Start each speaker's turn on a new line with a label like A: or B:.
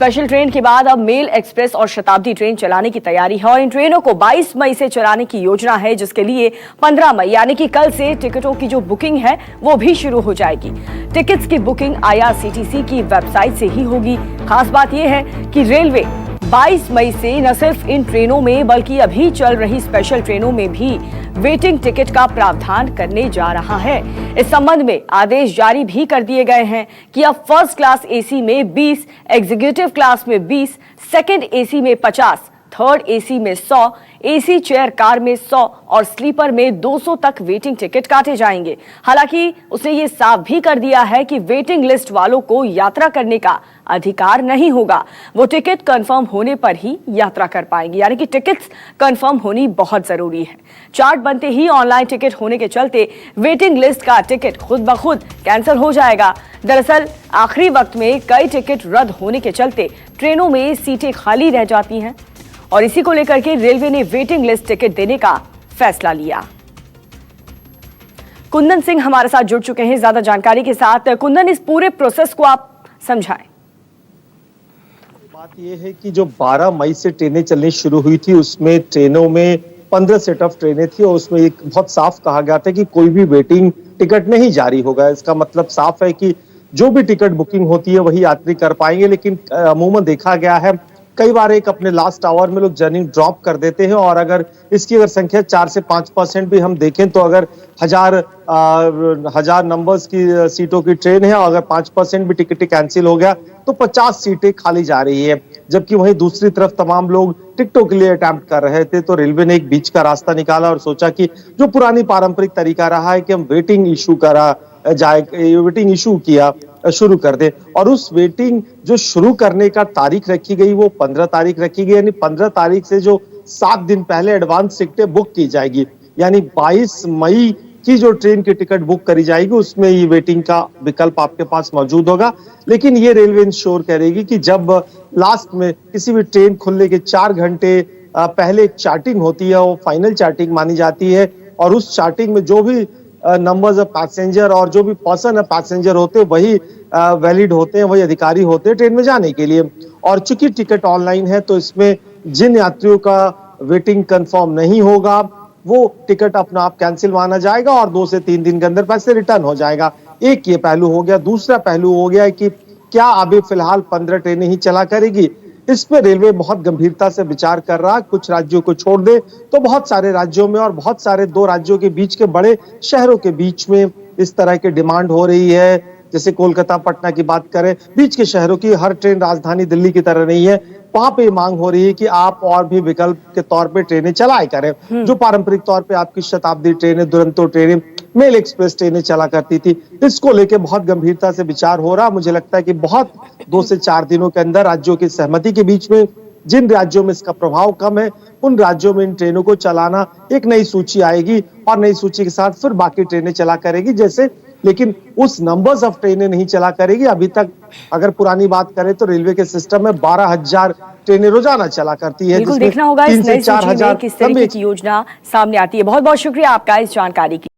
A: Special train के बाद अब मेल एक्सप्रेस और शताब्दी ट्रेन चलाने की तैयारी है और इन ट्रेनों को 22 मई से चलाने की योजना है, जिसके लिए 15 मई यानी कि कल से टिकटों की जो बुकिंग है वो भी शुरू हो जाएगी। टिकट्स की बुकिंग IRCTC की वेबसाइट से ही होगी। खास बात यह है कि रेलवे 22 मई से न सिर्फ इन ट्रेनों में बल्कि अभी चल रही स्पेशल ट्रेनों में भी वेटिंग टिकट का प्रावधान करने जा रहा है। इस संबंध में आदेश जारी भी कर दिए गए हैं कि अब फर्स्ट क्लास AC में 20, एग्जीक्यूटिव क्लास में 20, सेकंड AC में 50, थर्ड AC में 100, AC चेयर कार में 100 और स्लीपर में 200 तक वेटिंग टिकट काटे जाएंगे। हालांकि उसने ये साफ भी कर दिया है कि वेटिंग लिस्ट वालों को यात्रा करने का अधिकार नहीं होगा। वो टिकट कंफर्म होने पर ही यात्रा कर पाएंगे, यानी कि टिकट्स कंफर्म होनी बहुत जरूरी है। चार्ट बनते ही ऑनलाइन टिकट होने के चलते वेटिंग लिस्ट का टिकट खुद ब खुद कैंसिल हो जाएगा। दरअसल आखिरी वक्त में कई टिकट रद्द होने के चलते ट्रेनों में सीटें खाली रह जाती हैं और इसी को लेकर के रेलवे ने वेटिंग लिस्ट टिकट देने का फैसला लिया। कुंदन सिंह हमारे साथ जुड़ चुके हैं ज्यादा जानकारी के साथ। कुंदन, इस पूरे प्रोसेस को आप समझाएं।
B: बात यह है कि जो 12 मई से ट्रेनें चलनी शुरू हुई थी उसमें ट्रेनों में 15 सेट ऑफ ट्रेनें थी और उसमें एक बहुत साफ कहा गया था कि कोई भी वेटिंग टिकट नहीं जारी होगा। इसका मतलब साफ है कि जो भी टिकट बुकिंग होती है वही यात्री कर पाएंगे, लेकिन अमूमन देखा गया है कई बार एक अपने लास्ट आवर में लोग जर्नी ड्रॉप कर देते हैं और अगर इसकी अगर संख्या 4 से 5% भी हम देखें तो अगर हजार नंबर्स की सीटों की ट्रेन है और अगर 5% भी टिकट कैंसिल हो गया तो 50 सीटें खाली जा रही है। जबकि वहीं दूसरी तरफ तमाम लोग टिकटों के लिए अटेम्प्ट कर रहे थे, तो रेलवे ने एक बीच का रास्ता निकाला और सोचा कि जो पुरानी पारंपरिक तरीका रहा है कि हम वेटिंग इशू किया शुरू कर दे और उस वेटिंग जो शुरू करने का तारीख रखी गई वो 15 तारीख रखी गई, यानी 15 तारीख से जो 7 दिन पहले एडवांस टिकटें बुक की जाएगी, यानी 22 मई की जो ट्रेन की टिकट बुक करी जाएगी उसमें ये वेटिंग का विकल्प आपके पास मौजूद होगा। लेकिन ये रेलवे इंश्योर करेगी कि जब लास्ट में किसी भी ट्रेन खुलने के 4 घंटे पहले एक चार्टिंग होती है, वो फाइनल चार्टिंग मानी जाती है और उस चार्टिंग में जो भी नंबर्स ऑफ पैसेंजर और जो भी पर्सन ऑफ पैसेंजर होते हैं वही वैलिड होते हैं, वही अधिकारी होते हैं ट्रेन में जाने के लिए। और चूंकि टिकट ऑनलाइन है तो इसमें जिन यात्रियों का वेटिंग कंफर्म नहीं होगा वो टिकट अपना आप कैंसिल माना जाएगा और 2 से 3 दिन के अंदर पैसे रिटर्न हो जाएगा। एक ये पहलू हो गया। दूसरा पहलू हो गया कि क्या अभी फिलहाल 15 ट्रेनें ही चला करेगी, इस पे रेलवे बहुत गंभीरता से विचार कर रहा है। कुछ राज्यों को छोड़ दे तो बहुत सारे राज्यों में और बहुत सारे 2 राज्यों के बीच के बड़े शहरों के बीच में इस तरह की डिमांड हो रही है। जैसे कोलकाता पटना की बात करें, बीच के शहरों की हर ट्रेन राजधानी दिल्ली की तरह नहीं है, वहां पे मांग हो रही है कि आप और भी विकल्प के तौर पे ट्रेनें चलाए करें। जो पारंपरिक तौर पे आपकी शताब्दी ट्रेनें, दुरंतो ट्रेनें, मेल एक्सप्रेस ट्रेनें चला करती थी, इसको लेके बहुत गंभीरता से विचार हो रहा। मुझे लगता है कि बहुत 2 से 4 दिनों के अंदर राज्यों की सहमति के बीच में जिन राज्यों में इसका प्रभाव कम है उन राज्यों में इन ट्रेनों को चलाना, एक नई सूची आएगी और नई सूची के साथ फिर बाकी ट्रेनें चला करेगी जैसे, लेकिन उस नंबर्स ऑफ ट्रेनें नहीं चला करेगी। अभी तक अगर पुरानी बात करें तो रेलवे के सिस्टम में 12,000 ट्रेनें रोजाना चला करती है।
A: बिल्कुल देखना होगा इस नई सूची में किस तरीके की योजना सामने आती है। बहुत बहुत शुक्रिया आपका इस जानकारी की।